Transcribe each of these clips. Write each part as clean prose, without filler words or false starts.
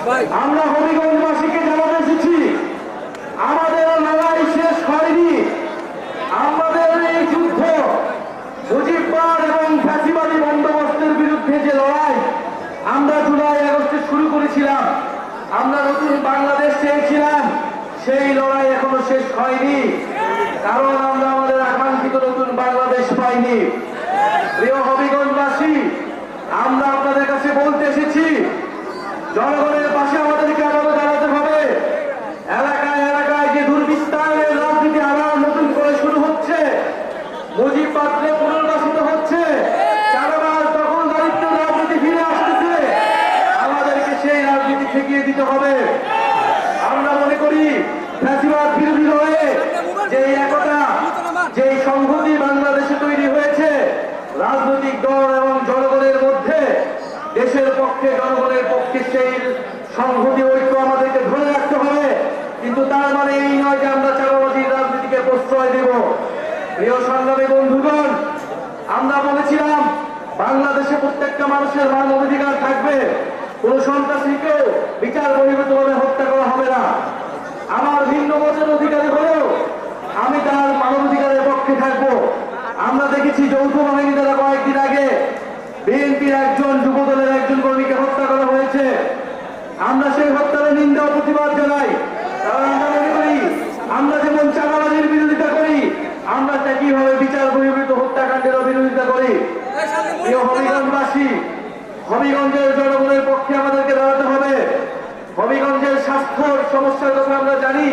আমরা হবিগঞ্জবাসীকে জানাতে এসেছি, আমাদের লড়াই শেষ হয়নি। আমাদের এই যুদ্ধ মুজিববাদ এবং ফ্যাসিবাদী বন্দোবস্তের বিরুদ্ধে যে লড়াই আমরা জুলাই আগস্টে শুরু করেছিলাম, আমরা নতুন বাংলাদেশ চেয়েছিলাম, সেই লড়াই এখনো শেষ হয়নি। কারণ আমরা আমাদের আকাঙ্ক্ষিত নতুন বাংলাদেশ পাইনি। প্রিয় হবিগঞ্জবাসী, আমরা আপনাদের কাছে বলতে এসেছি, জনগণের পাশে আমাদেরকে আরো দাঁড়াতে হবে। এলাকায় এলাকায় যে দুর্বৃত্তায়নের রাজনীতি আবার নতুন করে শুরু হচ্ছে, মুজিববাদকে পুনর্বাসিত হচ্ছে, চাঁদাবাজ দখলদারিত্বের রাজনীতি ফিরে আসতেছে, আমাদেরকে সেই রাজনীতি ঠেকিয়ে দিতে হবে। আমরা মনে করি ফ্যাসিবাদ বিরোধী হয়ে যে একতা, যে সংহতি বাংলাদেশে তৈরি হয়েছে রাজনৈতিক দল এবং জনগণের মধ্যে, দেশের পক্ষে জনগণের পক্ষে সেই সংহতি ঐক্য আমাদেরকে ধরে রাখতে হবে। কিন্তু তার মানে এই নয় যে আমরা চাঁদাবাজির রাজনীতিকে প্রশ্রয় দেব। প্রিয় সংগ্রামী বন্ধুগণ, আমরা বলেছিলাম বাংলাদেশে প্রত্যেকটা মানুষের মানবাধিকার থাকবে, কোন সন্ত্রাসীকেও বিচার বহির্ভূতভাবে হত্যা করা হবে না। আমার ভিন্ন মতের অধিকারী হলেও আমি তার মানবাধিকারের পক্ষে থাকবো। আমরা দেখেছি যৌথ বাহিনী দ্বারা কয়েকদিন আগে বিএনপির একজন যুবদলের একজন কর্মীকে হত্যা করা হয়েছে। আমরা সেই হত্যার নিন্দা ও প্রতিবাদ জানাই। কারণ আমরা মনে করি, আমরা যেমন চাঁদাবাজির বিরোধিতা করি, আমরা একইভাবে বিচার বহির্ভূত হত্যাকাণ্ডেরও বিরোধিতা করি। প্রিয় হবিগঞ্জবাসী, হবিগঞ্জের জনগণের পক্ষে আমাদেরকে দাঁড়াতে হবে। হবিগঞ্জের স্বাস্থ্যর সমস্যার কথা আমরা জানি।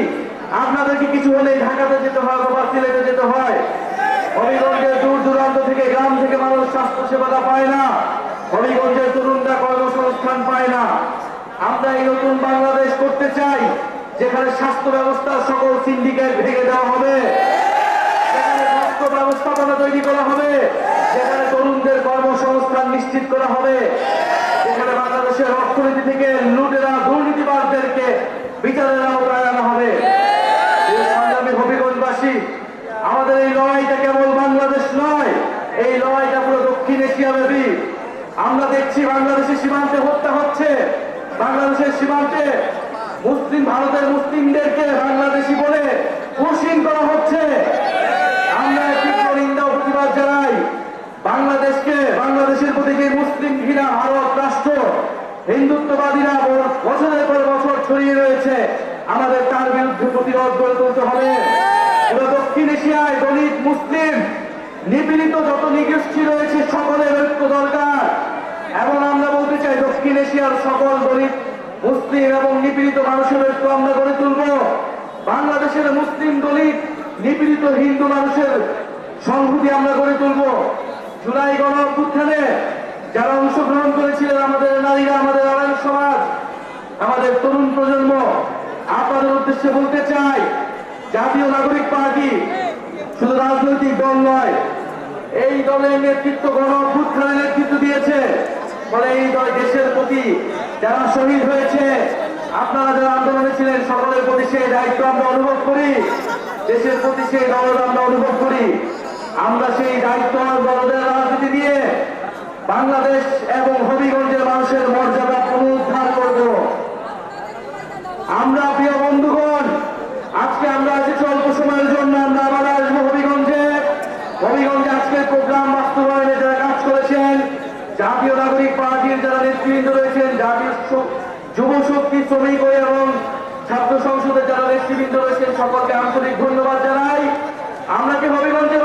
আপনাদেরকে কিছু হলেই ঢাকাতে যেতে হয় বা সিলেটে যেতে হয়। হবিগঞ্জের দূর দূরান্ত থেকে, গ্রাম থেকে মানুষ স্বাস্থ্য সেবাটা পায় না। হবিগঞ্জের তরুণরা কর্মসংস্থান পায় না। আমরা এই নতুন বাংলাদেশ করতে চাই, যেখানে স্বাস্থ্য ব্যবস্থা সকল সিন্ডিকেট ভেঙে দেওয়া হবে, যেখানে স্বাস্থ্য ব্যবস্থাপনা তৈরি করা হবে, যেখানে তরুণদের কর্মসংস্থান নিশ্চিত করা হবে, যেখানে বাংলাদেশের অর্থনীতি থেকে লুটেরা দুর্নীতিবাজদেরকে বিচারের আওতায় আনা হবে। সংগ্রামী হবিগঞ্জবাসী, আমাদের এই লড়াইটা কেবল বাংলাদেশ নয়, এই লড়াইটা পুরো দক্ষিণ এশিয়া ব্যাপী। আমরা দেখছি বাংলাদেশের সীমান্তে হত্যা হচ্ছে, বাংলাদেশের সীমান্তে মুসলিম, ভারতের মুসলিমদেরকে বাংলাদেশি বলে খুশিন করা হচ্ছে। আমরা তীব্র নিন্দা ও প্রতিবাদ জানাই। বাংলাদেশের প্রতি যে মুসলিম ঘৃণা ভারত রাষ্ট্র, হিন্দুত্ববাদীরা বছরের পর বছর ছড়িয়ে রয়েছে, আমাদের তার বিরুদ্ধে প্রতিরোধ গড়ে তুলতে হবে। দক্ষিণ এশিয়ায় দলিত, মুসলিম, নিপীড়িত যত নিগোষ্ঠী রয়েছে সকলের ঐক্য দরকার। এবং আমরা বলতে চাই, দক্ষিণ এশিয়ার সকল দলিত, মুসলিম এবং নিপীড়িত মানুষের ঐক্য আমরা গড়ে তুলব। বাংলাদেশের মুসলিম, দলিত, নিপীড়িত হিন্দু মানুষের সংহতি আমরা গড়ে তুলব। জুলাই গণ অভ্যুত্থানে যারা অংশগ্রহণ করেছিলেন, আমাদের নারীরা, আমাদের আলেম সমাজ, আমাদের তরুণ প্রজন্ম, আপনাদের উদ্দেশ্যে বলতে চাই, জাতীয় নাগরিক পার্টি শুধু রাজনৈতিক দল নয়, এই দলের নেতৃত্ব গণ অভ্যুত্থানের নেতৃত্ব দিয়েছে। ফলে এই দল দেশের প্রতি যারা শহীদ হয়েছে, আপনারা যারা আন্দোলনে ছিলেন, সকলের প্রতি সেই দায়িত্ব আমরা অনুভব করি, দেশের প্রতি সেই দরদ আমরা অনুভব করি। আমরা সেই দায়িত্ব দরদের রাজনীতি দিয়ে বাংলাদেশ এবং হবিগঞ্জের মানুষের মর্যাদা পুনরুদ্ধার করব। আমরা, প্রিয় বন্ধুগণ, আজকে আমরা এসেছি অল্প সময়ের জন্য, আমরা আবার আসবো হবিগঞ্জে। হবিগঞ্জে আজকের প্রোগ্রাম বাস্তবায়নে যারা কাজ করেছেন, জাতীয় নাগরিক পার্টির যারা নেতৃবৃন্দ রয়েছেন, জাতীয় যুব শক্তি, শ্রমিক এবং ছাত্র সংসদের যারা নেতৃবৃন্দ রয়েছেন, সকলকে আন্তরিক ধন্যবাদ জানাই। আমরা কি হবিগঞ্জের